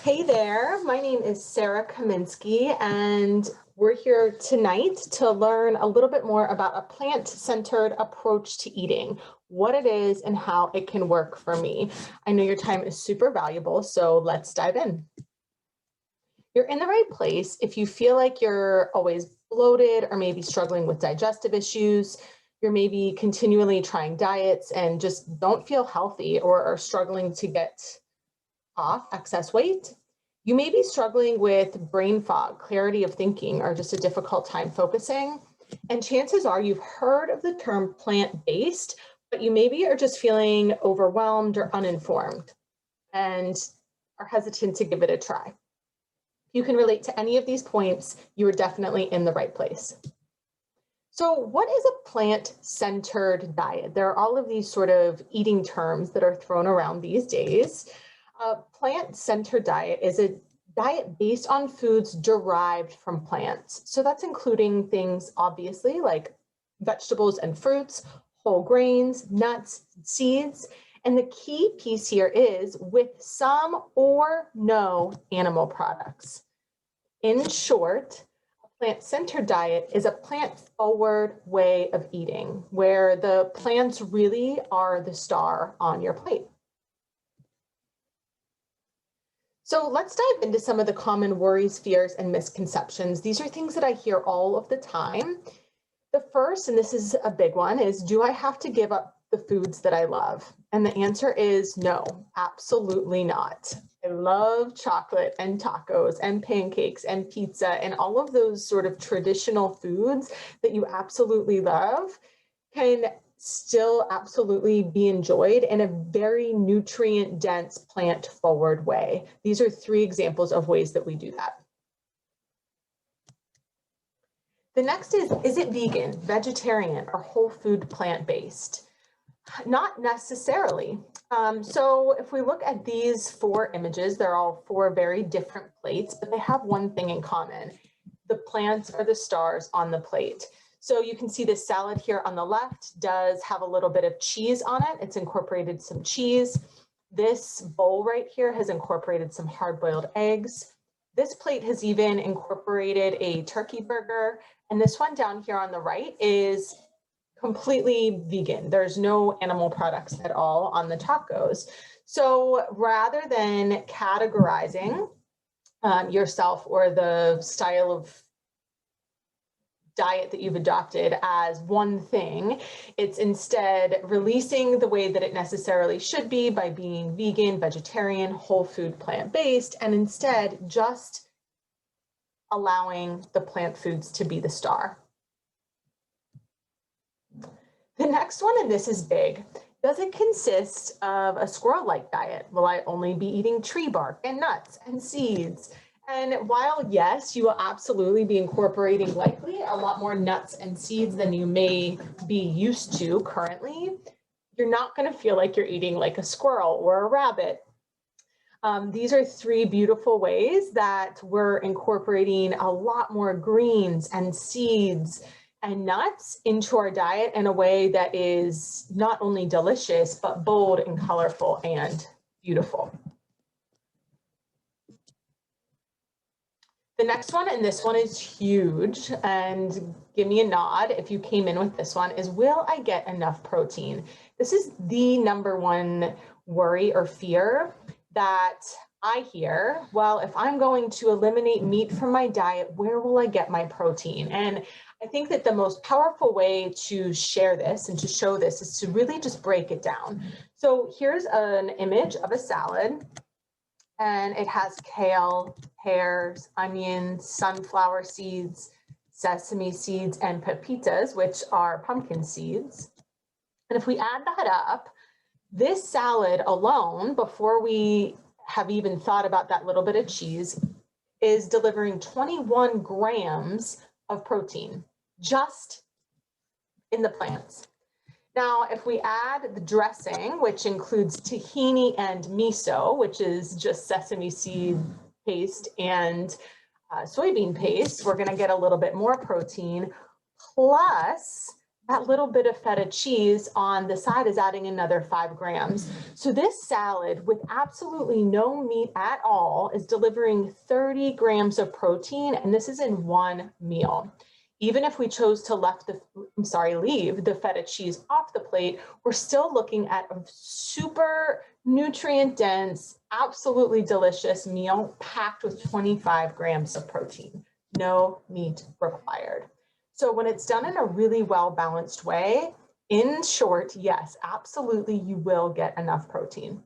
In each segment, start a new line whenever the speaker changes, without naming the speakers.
Hey there, my name is Sarah Kaminsky, and we're here tonight to learn a little bit more about a plant-centered approach to eating, what it is and how it can work for me. I know your time is super valuable, so let's dive in. You're in the right place if you feel like you're always bloated or maybe struggling with digestive issues. You're maybe continually trying diets and just don't feel healthy or are struggling to get off excess weight. You may be struggling with brain fog, clarity of thinking, or just a difficult time focusing. And chances are you've heard of the term plant-based, but you maybe are just feeling overwhelmed or uninformed and are hesitant to give it a try. If you can relate to any of these points, you are definitely in the right place. So what is a plant-centered diet? There are all of these sort of eating terms that are thrown around these days. A plant-centered diet is a diet based on foods derived from plants. So that's including things obviously like vegetables and fruits, whole grains, nuts, seeds. And the key piece here is with some or no animal products. In short, a plant-centered diet is a plant-forward way of eating where the plants really are the star on your plate. So let's dive into some of the common worries, fears, and misconceptions. These are things that I hear all of the time. The first, and this is a big one, is do I have to give up the foods that I love? And the answer is no, absolutely not. I love chocolate and tacos and pancakes and pizza and all of those sort of traditional foods that you absolutely love can still absolutely be enjoyed in a very nutrient dense plant forward way. These are three examples of ways that we do that. The next is it vegan, vegetarian, or whole food plant-based? Not necessarily. So if we look at these four images, they're all four very different plates, but they have one thing in common. The plants are the stars on the plate. So you can see this salad here on the left does have a little bit of cheese on it. It's incorporated some cheese. This bowl right here has incorporated some hard-boiled eggs. This plate has even incorporated a turkey burger. And this one down here on the right is completely vegan. There's no animal products at all on the tacos. So rather than categorizing yourself or the style of diet that you've adopted as one thing, it's instead releasing the way that it necessarily should be by being vegan, vegetarian, whole food, plant-based, and instead just allowing the plant foods to be the star. The next one, and this is big, does it consist of a squirrel-like diet? Will I only be eating tree bark and nuts and seeds? And while yes, you will absolutely be incorporating likely a lot more nuts and seeds than you may be used to currently, you're not going to feel like you're eating like a squirrel or a rabbit. These are three beautiful ways that we're incorporating a lot more greens and seeds and nuts into our diet in a way that is not only delicious, but bold and colorful and beautiful. The next one, and this one is huge, and give me a nod if you came in with this one, is will I get enough protein? This is the number one worry or fear that I hear. Well, if I'm going to eliminate meat from my diet, where will I get my protein? And I think that the most powerful way to share this and to show this is to really just break it down. So here's an image of a salad, and it has kale, pears, onions, sunflower seeds, sesame seeds, and pepitas, which are pumpkin seeds. And if we add that up, this salad alone, before we have even thought about that little bit of cheese, is delivering 21 grams of protein just in the plants. Now, if we add the dressing, which includes tahini and miso, which is just sesame seed paste and soybean paste, we're going to get a little bit more protein. Plus, that little bit of feta cheese on the side is adding another 5 grams. So this salad with absolutely no meat at all is delivering 30 grams of protein, and this is in one meal. Even if we chose to leave the feta cheese off the plate, we're still looking at a super nutrient dense, absolutely delicious meal packed with 25 grams of protein. No meat required. So when it's done in a really well-balanced way, in short, yes, absolutely, you will get enough protein.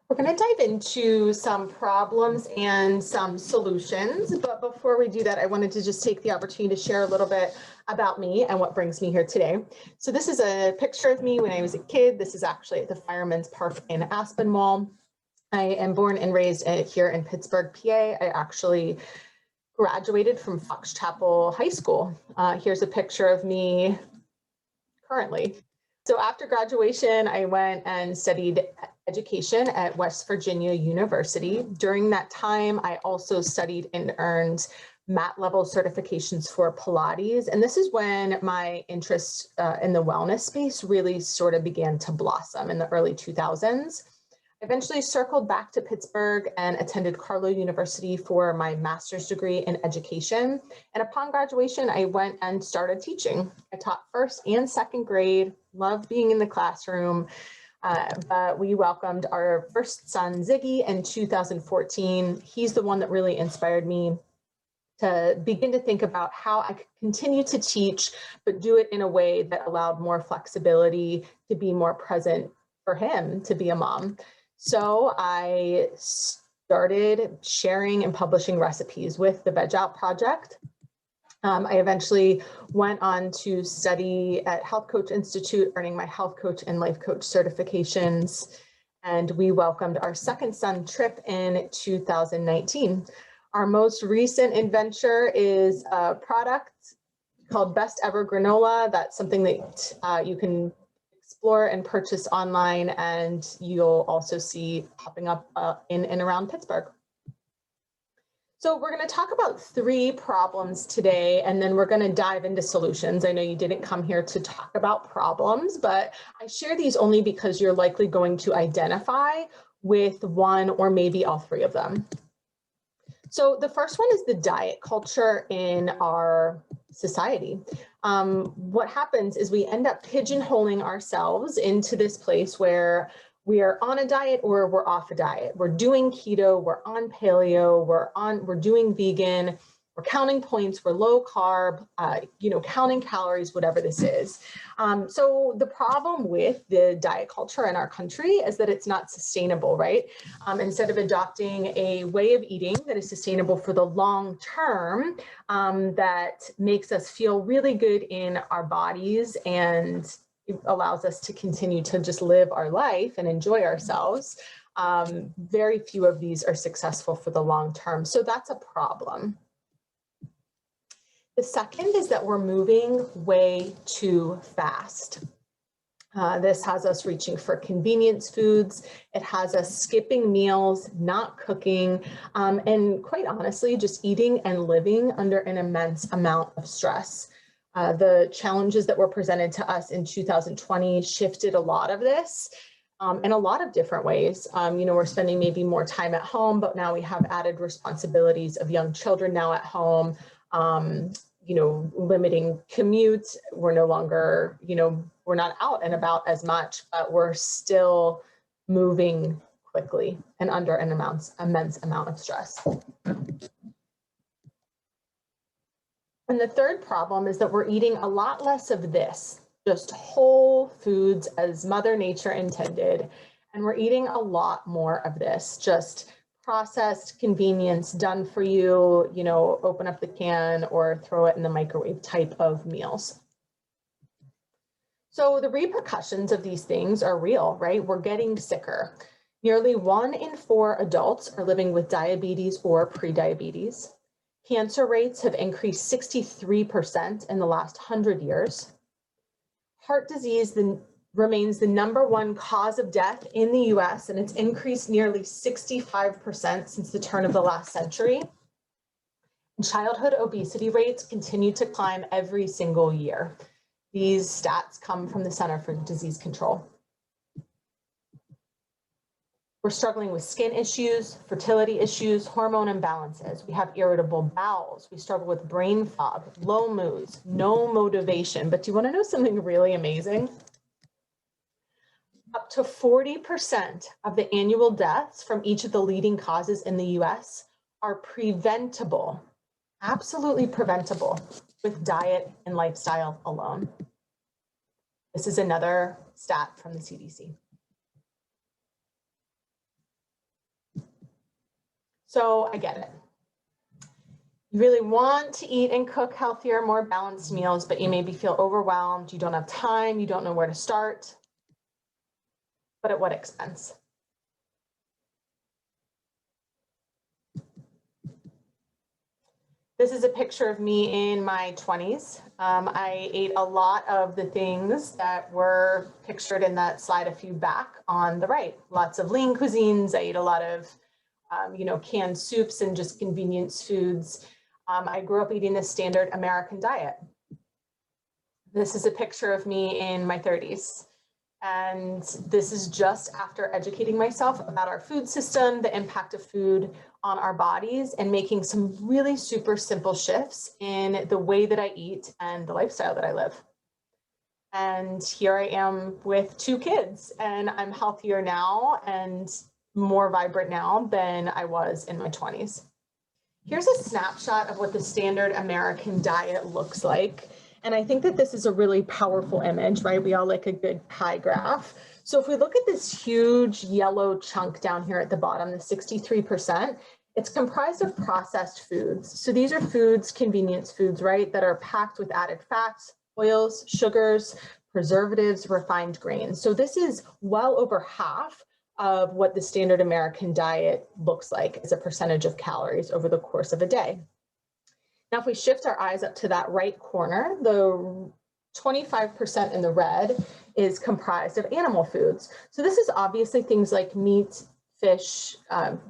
We're going to dive into some problems and some solutions, but before we do that, I wanted to just take the opportunity to share a little bit about me and what brings me here today. So this is a picture of me when I was a kid. This is actually at the Fireman's Park in Aspinwall. I am born and raised here in Pittsburgh, PA. I actually graduated from Fox Chapel High School. Here's a picture of me currently. So after graduation, I went and studied education at West Virginia University. During that time, I also studied and earned mat level certifications for Pilates. And this is when my interest in the wellness space really sort of began to blossom in the early 2000s. Eventually circled back to Pittsburgh and attended Carlow University for my master's degree in education. And upon graduation, I went and started teaching. I taught first and second grade, loved being in the classroom, but we welcomed our first son, Ziggy, in 2014. He's the one that really inspired me to begin to think about how I could continue to teach, but do it in a way that allowed more flexibility to be more present for him, to be a mom. So I started sharing and publishing recipes with the Veg Out Project. I eventually went on to study at Health Coach Institute, earning my health coach and life coach certifications. And we welcomed our second son, Trip, in 2019. Our most recent adventure is a product called Best Ever Granola. That's something that you can explore and purchase online, and you'll also see popping up in and around Pittsburgh. So we're going to talk about 3 problems today, and then we're going to dive into solutions. I know you didn't come here to talk about problems, but I share these only because you're likely going to identify with one or maybe all 3 of them. So the first one is the diet culture in our society. What happens is we end up pigeonholing ourselves into this place where we are on a diet or we're off a diet. We're doing keto, we're on paleo, we're doing vegan, we're counting points, we're low carb, counting calories, whatever this is. So the problem with the diet culture in our country is that it's not sustainable, right? Instead of adopting a way of eating that is sustainable for the long term, that makes us feel really good in our bodies and it allows us to continue to just live our life and enjoy ourselves. Very few of these are successful for the long term. So that's a problem. The second is that we're moving way too fast. This has us reaching for convenience foods. It has us skipping meals, not cooking, and quite honestly, just eating and living under an immense amount of stress. The challenges that were presented to us in 2020 shifted a lot of this in a lot of different ways. We're spending maybe more time at home, but now we have added responsibilities of young children now at home. Limiting commute. We're no longer, we're not out and about as much, but we're still moving quickly and under an immense amount of stress. And the third problem is that we're eating a lot less of this, just whole foods as Mother Nature intended. And we're eating a lot more of this, just processed convenience, done for you, open up the can or throw it in the microwave type of meals. So the repercussions of these things are real, right? We're getting sicker. Nearly 1 in 4 adults are living with diabetes or prediabetes. Cancer rates have increased 63% in the last 100 years. Heart disease remains the #1 cause of death in the US, and it's increased nearly 65% since the turn of the last century. Childhood obesity rates continue to climb every single year. These stats come from the Center for Disease Control. We're struggling with skin issues, fertility issues, hormone imbalances. We have irritable bowels. We struggle with brain fog, low moods, no motivation. But do you want to know something really amazing? Up to 40% of the annual deaths from each of the leading causes in the US are preventable, absolutely preventable, with diet and lifestyle alone. This is another stat from the CDC. So I get it. You really want to eat and cook healthier, more balanced meals, but you maybe feel overwhelmed. You don't have time. You don't know where to start. But at what expense? This is a picture of me in my 20s. I ate a lot of the things that were pictured in that slide a few back on the right. Lots of lean cuisines. I ate a lot of canned soups and just convenience foods. I grew up eating the standard American diet. This is a picture of me in my 30s. And this is just after educating myself about our food system, the impact of food on our bodies, and making some really super simple shifts in the way that I eat and the lifestyle that I live. And here I am with 2 kids, and I'm healthier now and more vibrant now than I was in my 20s. Here's a snapshot of what the standard American diet looks like. And I think that this is a really powerful image, right? We all like a good pie graph. So if we look at this huge yellow chunk down here at the bottom, the 63%, it's comprised of processed foods. So these are foods, convenience foods, right, that are packed with added fats, oils, sugars, preservatives, refined grains. So this is well over half of what the standard American diet looks like as a percentage of calories over the course of a day. Now, if we shift our eyes up to that right corner, the 25% in the red is comprised of animal foods. So this is obviously things like meat, fish,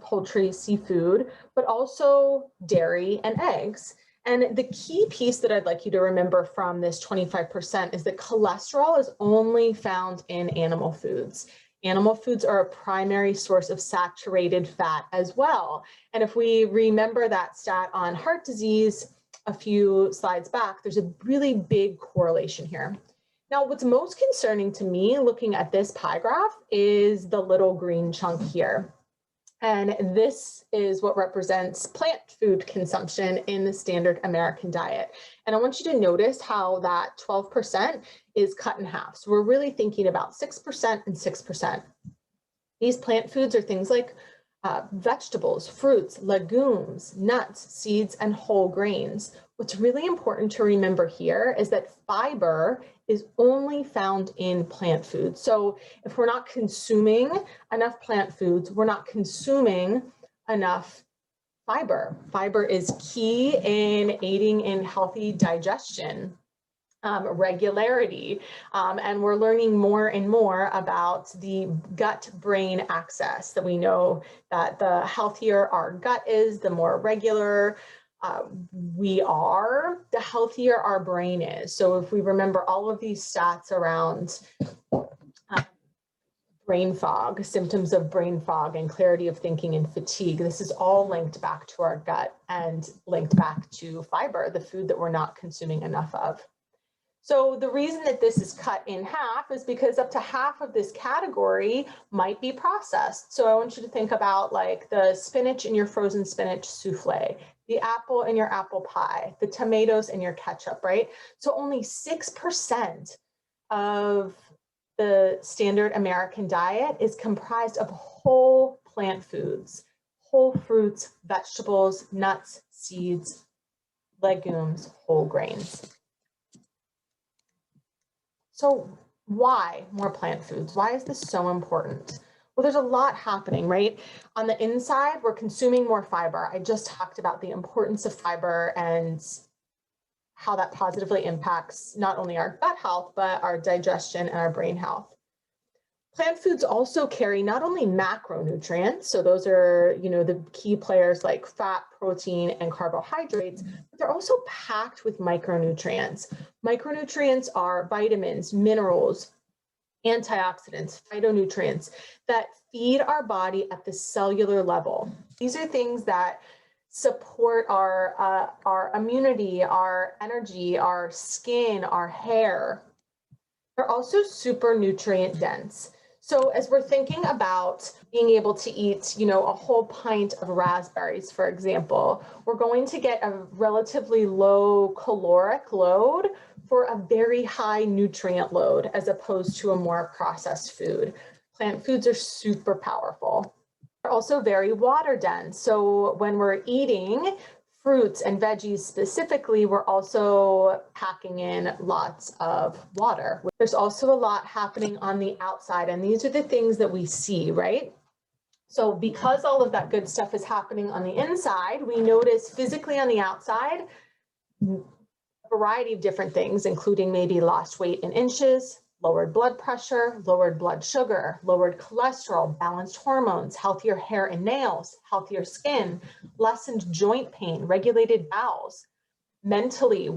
poultry, seafood, but also dairy and eggs. And the key piece that I'd like you to remember from this 25% is that cholesterol is only found in animal foods. Animal foods are a primary source of saturated fat as well. And if we remember that stat on heart disease a few slides back, there's a really big correlation here. Now, what's most concerning to me looking at this pie graph is the little green chunk here. And this is what represents plant food consumption in the standard American diet. And I want you to notice how that 12% is cut in half. So we're really thinking about 6% and 6%. These plant foods are things like vegetables, fruits, legumes, nuts, seeds, and whole grains. What's really important to remember here is that fiber is only found in plant foods. So if we're not consuming enough plant foods, we're not consuming enough fiber. Fiber is key in aiding in healthy digestion. Regularity, and we're learning more and more about the gut-brain axis, that we know that the healthier our gut is, the more regular we are, the healthier our brain is. So if we remember all of these stats around brain fog, symptoms of brain fog and clarity of thinking and fatigue, this is all linked back to our gut and linked back to fiber, the food that we're not consuming enough of. So the reason that this is cut in half is because up to half of this category might be processed. So I want you to think about like the spinach in your frozen spinach souffle, the apple in your apple pie, the tomatoes in your ketchup, right? So only 6% of the standard American diet is comprised of whole plant foods, whole fruits, vegetables, nuts, seeds, legumes, whole grains. So why more plant foods? Why is this so important? Well, there's a lot happening, right? On the inside, we're consuming more fiber. I just talked about the importance of fiber and how that positively impacts not only our gut health, but our digestion and our brain health. Plant foods also carry not only macronutrients, so those are, the key players like fat, protein, and carbohydrates, but they're also packed with micronutrients. Micronutrients are vitamins, minerals, antioxidants, phytonutrients that feed our body at the cellular level. These are things that support our immunity, our energy, our skin, our hair. They're also super nutrient dense. So as we're thinking about being able to eat, a whole pint of raspberries, for example, we're going to get a relatively low caloric load for a very high nutrient load as opposed to a more processed food. Plant foods are super powerful. They're also very water dense. So when we're eating fruits and veggies specifically, we're also packing in lots of water. There's also a lot happening on the outside, and these are the things that we see, right? So because all of that good stuff is happening on the inside, we notice physically on the outside a variety of different things, including maybe lost weight in inches, lowered blood pressure, lowered blood sugar, lowered cholesterol, balanced hormones, healthier hair and nails, healthier skin, lessened joint pain, regulated bowels. Mentally,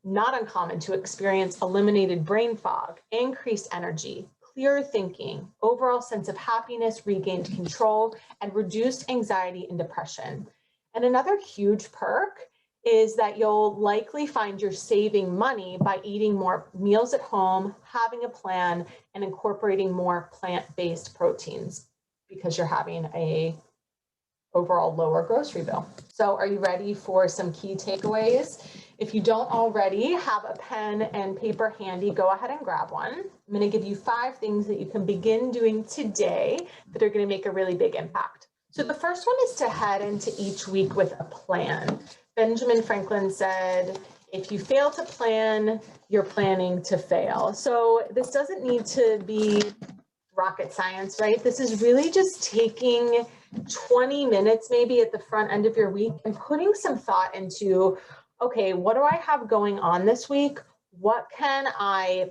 not uncommon to experience eliminated brain fog, increased energy, clear thinking, overall sense of happiness, regained control, and reduced anxiety and depression. And another huge perk is that you'll likely find you're saving money by eating more meals at home, having a plan, and incorporating more plant-based proteins because you're having a overall lower grocery bill. So are you ready for some key takeaways? If you don't already have a pen and paper handy, go ahead and grab one. I'm going to give you 5 things that you can begin doing today that are going to make a really big impact. So the first one is to head into each week with a plan. Benjamin Franklin said, if you fail to plan, you're planning to fail. So this doesn't need to be rocket science, right? This is really just taking 20 minutes maybe at the front end of your week and putting some thought into, okay, what do I have going on this week? What can I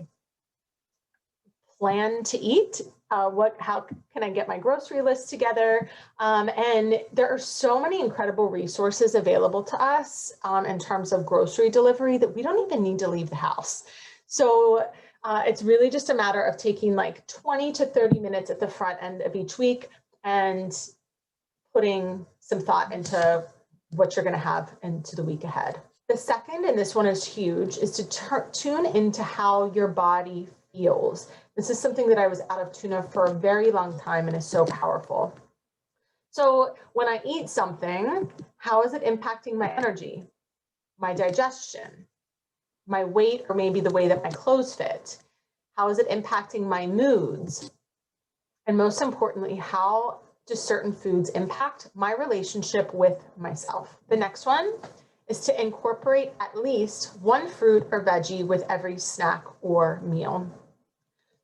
plan to eat? How can I get my grocery list together? And there are so many incredible resources available to us in terms of grocery delivery that we don't even need to leave the house. So it's really just a matter of taking like 20 to 30 minutes at the front end of each week and putting some thought into what you're going to have into the week ahead. The second, and this one is huge, is to tune into how your body feels. This is something that I was out of tune of for a very long time and is so powerful. So when I eat something, how is it impacting my energy, my digestion, my weight, or maybe the way that my clothes fit? How is it impacting my moods? And most importantly, how do certain foods impact my relationship with myself? The next one is to incorporate at least one fruit or veggie with every snack or meal.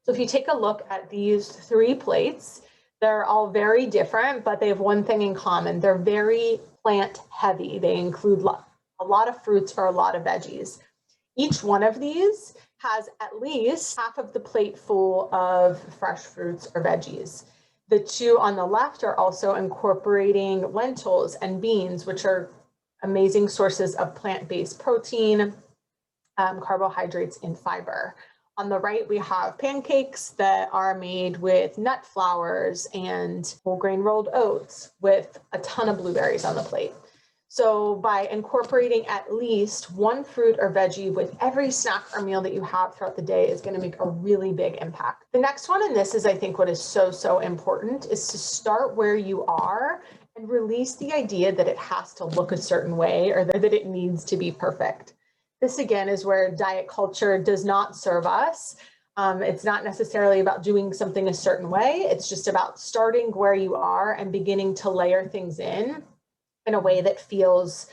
So if you take a look at these 3 plates, they're all very different, but they have one thing in common. They're very plant heavy. They include a lot of fruits or a lot of veggies. Each one of these has at least half of the plate full of fresh fruits or veggies. The 2 on the left are also incorporating lentils and beans, which are amazing sources of plant-based protein, carbohydrates, and fiber. On the right, we have pancakes that are made with nut flours and whole grain rolled oats with a ton of blueberries on the plate. So by incorporating at least one fruit or veggie with every snack or meal that you have throughout the day is going to make a really big impact. The next one, and this is, I think, what is so important, is to start where you are and release the idea that it has to look a certain way or that it needs to be perfect. This, again, is where diet culture does not serve us. It's not necessarily about doing something a certain way. It's just about starting where you are and beginning to layer things in a way that feels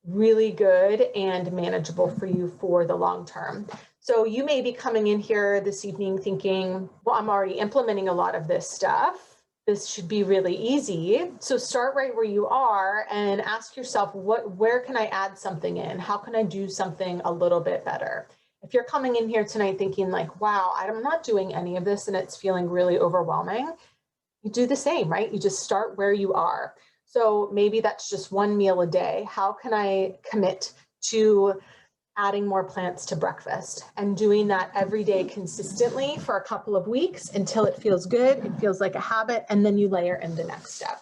really good and manageable for you for the long term. So you may be coming in here this evening thinking, well, I'm already implementing a lot of this stuff. This should be really easy. So start right where you are and ask yourself, where can I add something in? How can I do something a little bit better? If you're coming in here tonight thinking like, wow, I'm not doing any of this and it's feeling really overwhelming, you do the same, right? You just start where you are. So maybe that's just one meal a day. How can I commit to adding more plants to breakfast and doing that every day consistently for a couple of weeks until it feels good, it feels like a habit, and then you layer in the next step.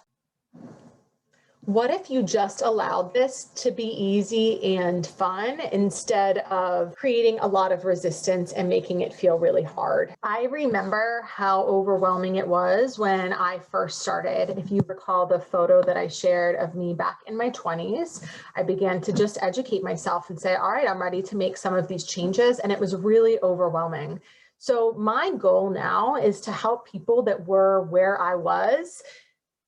What if you just allowed this to be easy and fun instead of creating a lot of resistance and making it feel really hard? I remember how overwhelming it was when I first started. If you recall the photo that I shared of me back in my 20s, I began to just educate myself and say, all right, I'm ready to make some of these changes. And it was really overwhelming. So my goal now is to help people that were where I was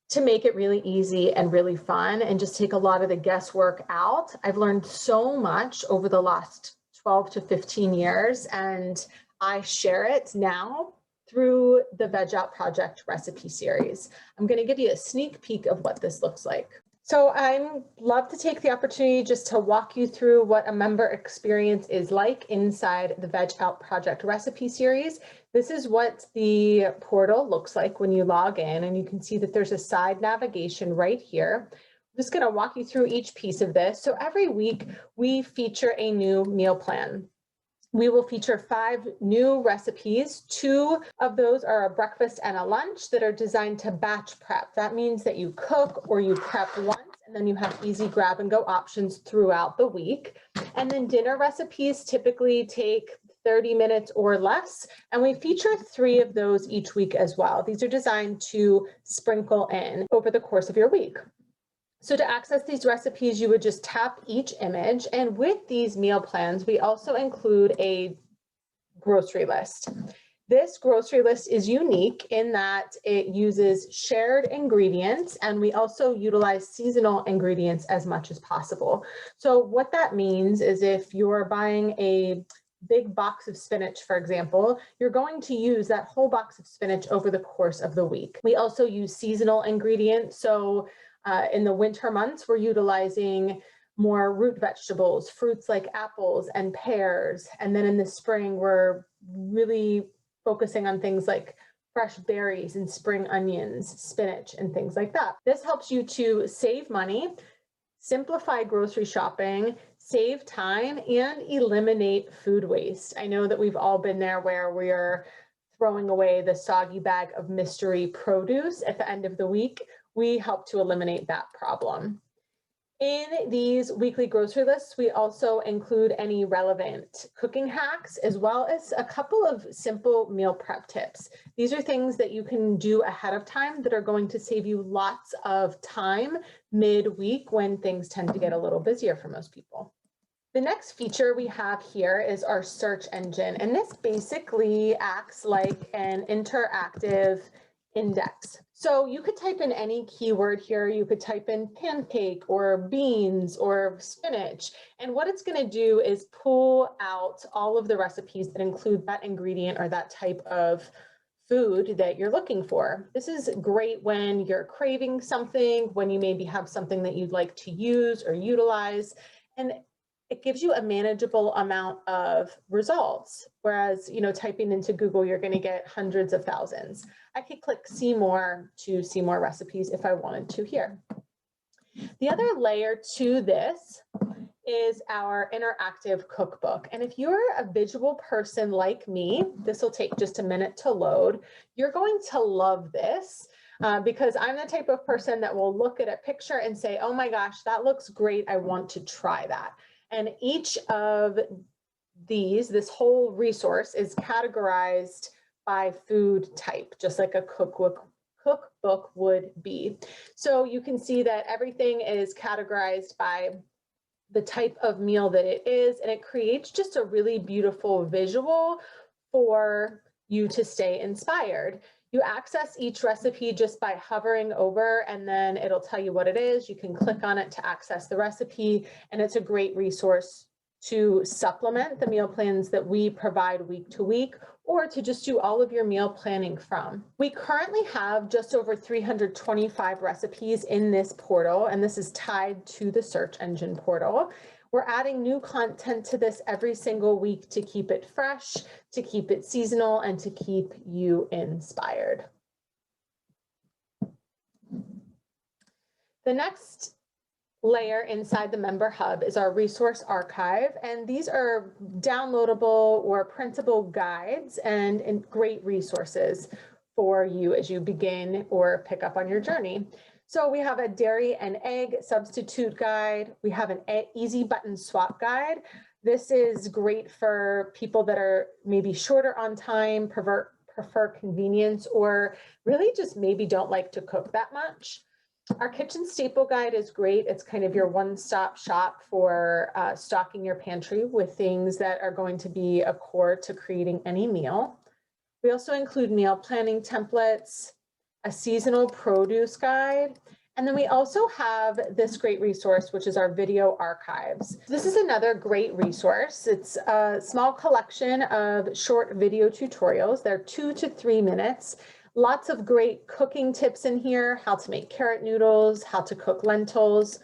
to make it really easy and really fun and just take a lot of the guesswork out. I've learned so much over the last 12 to 15 years, and I share it now through the Veg Out Project recipe series. I'm going to give you a sneak peek of what this looks like. So I love to take the opportunity just to walk you through what a member experience is like inside the Veg Out Project recipe series. This is what the portal looks like when you log in, and you can see that there's a side navigation right here. I'm just going to walk you through each piece of this. So every week we feature a new meal plan. We will feature 5 new recipes. 2 of those are a breakfast and a lunch that are designed to batch prep. That means that you cook or you prep once and then you have easy grab and go options throughout the week. And then dinner recipes typically take 30 minutes or less, and we feature 3 of those each week as well. These are designed to sprinkle in over the course of your week. So to access these recipes, you would just tap each image, and with these meal plans, we also include a grocery list. This grocery list is unique in that it uses shared ingredients, and we also utilize seasonal ingredients as much as possible. So what that means is if you're buying a big box of spinach, for example, you're going to use that whole box of spinach over the course of the week. We also use seasonal ingredients. So in the winter months, we're utilizing more root vegetables, fruits like apples and pears. And then in the spring, we're really focusing on things like fresh berries and spring onions, spinach, and things like that. This helps you to save money, simplify grocery shopping, save time, and eliminate food waste. I know that we've all been there where we're throwing away the soggy bag of mystery produce at the end of the week. We help to eliminate that problem. In these weekly grocery lists, we also include any relevant cooking hacks, as well as a couple of simple meal prep tips. These are things that you can do ahead of time that are going to save you lots of time midweek when things tend to get a little busier for most people. The next feature we have here is our search engine, and this basically acts like an interactive index. So you could type in any keyword here. You could type in pancake or beans or spinach. And what it's going to do is pull out all of the recipes that include that ingredient or that type of food that you're looking for. This is great when you're craving something, when you maybe have something that you'd like to use or utilize. And it gives you a manageable amount of results. Whereas, typing into Google, you're going to get hundreds of thousands. I could click see more to see more recipes if I wanted to here. The other layer to this is our interactive cookbook. And if you're a visual person like me, this will take just a minute to load. You're going to love this. Because I'm the type of person that will look at a picture and say, oh my gosh, that looks great. I want to try that. And each of this whole resource is categorized by food type, just like a cookbook would be. So you can see that everything is categorized by the type of meal that it is, and it creates just a really beautiful visual for you to stay inspired. You access each recipe just by hovering over, and then it'll tell you what it is. You can click on it to access the recipe, and it's a great resource to supplement the meal plans that we provide week to week, or to just do all of your meal planning from. We currently have just over 325 recipes in this portal, and this is tied to the search engine portal. We're adding new content to this every single week to keep it fresh, to keep it seasonal, and to keep you inspired. The next layer inside the member hub is our resource archive, and these are downloadable or printable guides and great resources for you as you begin or pick up on your journey. So we have a dairy and egg substitute guide. We have an easy button swap guide. This is great for people that are maybe shorter on time, prefer convenience, or really just maybe don't like to cook that much. Our kitchen staple guide is great. It's kind of your one-stop shop for stocking your pantry with things that are going to be a core to creating any meal. We also include meal planning templates, a seasonal produce guide, and then we also have this great resource, which is our video archives. This is another great resource. It's a small collection of short video tutorials. They're 2 to 3 minutes. Lots of great cooking tips in here, how to make carrot noodles, how to cook lentils,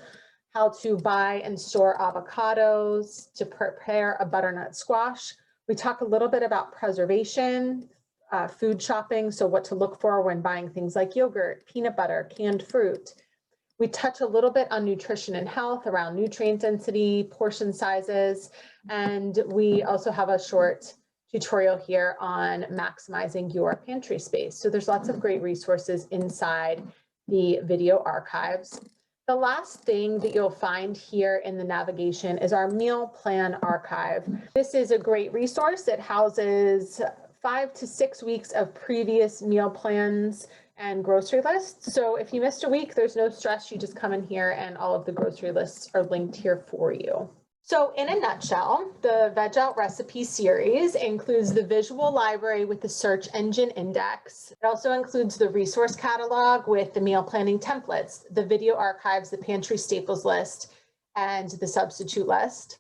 how to buy and store avocados, to prepare a butternut squash. We talk a little bit about preservation, food shopping, so what to look for when buying things like yogurt, peanut butter, canned fruit. We touch a little bit on nutrition and health around nutrient density, portion sizes, and we also have a short tutorial here on maximizing your pantry space. So there's lots of great resources inside the video archives. The last thing that you'll find here in the navigation is our meal plan archive. This is a great resource. It houses 5 to 6 weeks of previous meal plans and grocery lists. So if you missed a week, there's no stress. You just come in here and all of the grocery lists are linked here for you. So in a nutshell, the Veg Out Recipe series includes the visual library with the search engine index. It also includes the resource catalog with the meal planning templates, the video archives, the pantry staples list, and the substitute list.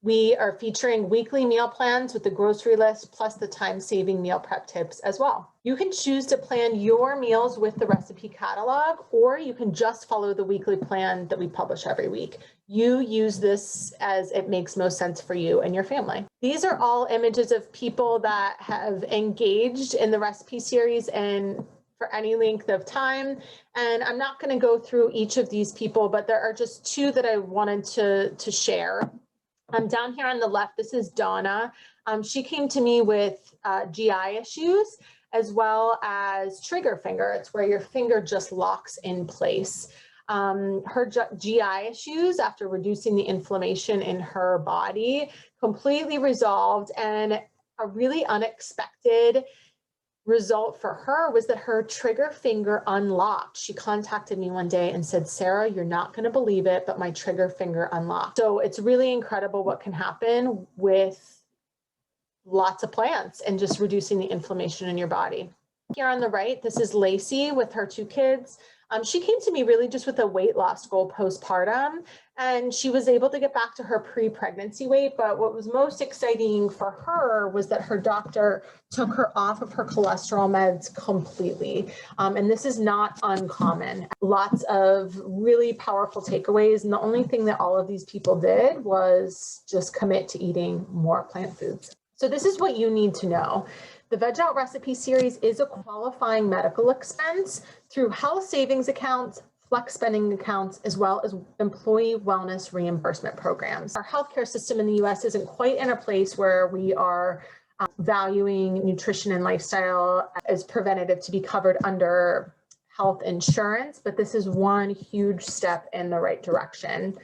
We are featuring weekly meal plans with the grocery list, plus the time-saving meal prep tips as well. You can choose to plan your meals with the recipe catalog, or you can just follow the weekly plan that we publish every week. You use this as it makes most sense for you and your family. These are all images of people that have engaged in the recipe series and for any length of time. And I'm not going to go through each of these people, but there are just 2 that I wanted to share. Down here on the left, this is Donna. She came to me with GI issues as well as trigger finger. It's where your finger just locks in place. Her GI issues, after reducing the inflammation in her body, completely resolved, and a really unexpected result for her was that her trigger finger unlocked. She contacted me one day and said, "Sarah, you're not going to believe it, but my trigger finger unlocked." So it's really incredible what can happen with lots of plants and just reducing the inflammation in your body. Here on the right, this is Lacey with her 2 kids. She came to me really just with a weight loss goal postpartum, and she was able to get back to her pre-pregnancy weight. But what was most exciting for her was that her doctor took her off of her cholesterol meds completely. And this is not uncommon. Lots of really powerful takeaways. And the only thing that all of these people did was just commit to eating more plant foods. So this is what you need to know. The Veg Out Recipe series is a qualifying medical expense through health savings accounts, flex spending accounts, as well as employee wellness reimbursement programs. Our healthcare system in the US isn't quite in a place where we are valuing nutrition and lifestyle as preventative to be covered under health insurance, but this is one huge step in the right direction.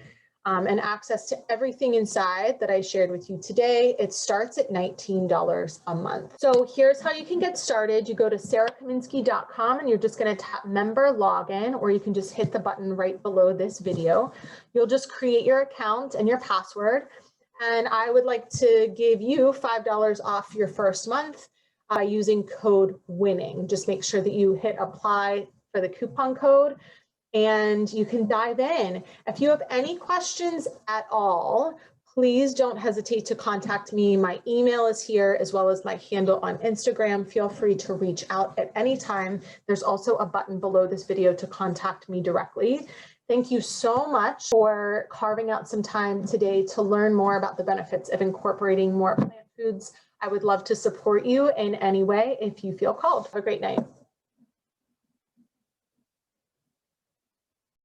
And access to everything inside that I shared with you today. It starts at $19 a month. So here's how you can get started. You go to sarahkaminski.com and you're just going to tap member login, or you can just hit the button right below this video. You'll just create your account and your password. And I would like to give you $5 off your first month by using code WINNING. Just make sure that you hit apply for the coupon code, and you can dive in. If you have any questions at all, please don't hesitate to contact me. My email is here, as well as my handle on Instagram. Feel free to reach out at any time. There's also a button below this video to contact me directly. Thank you so much for carving out some time today to learn more about the benefits of incorporating more plant foods. I would love to support you in any way if you feel called. Have a great night.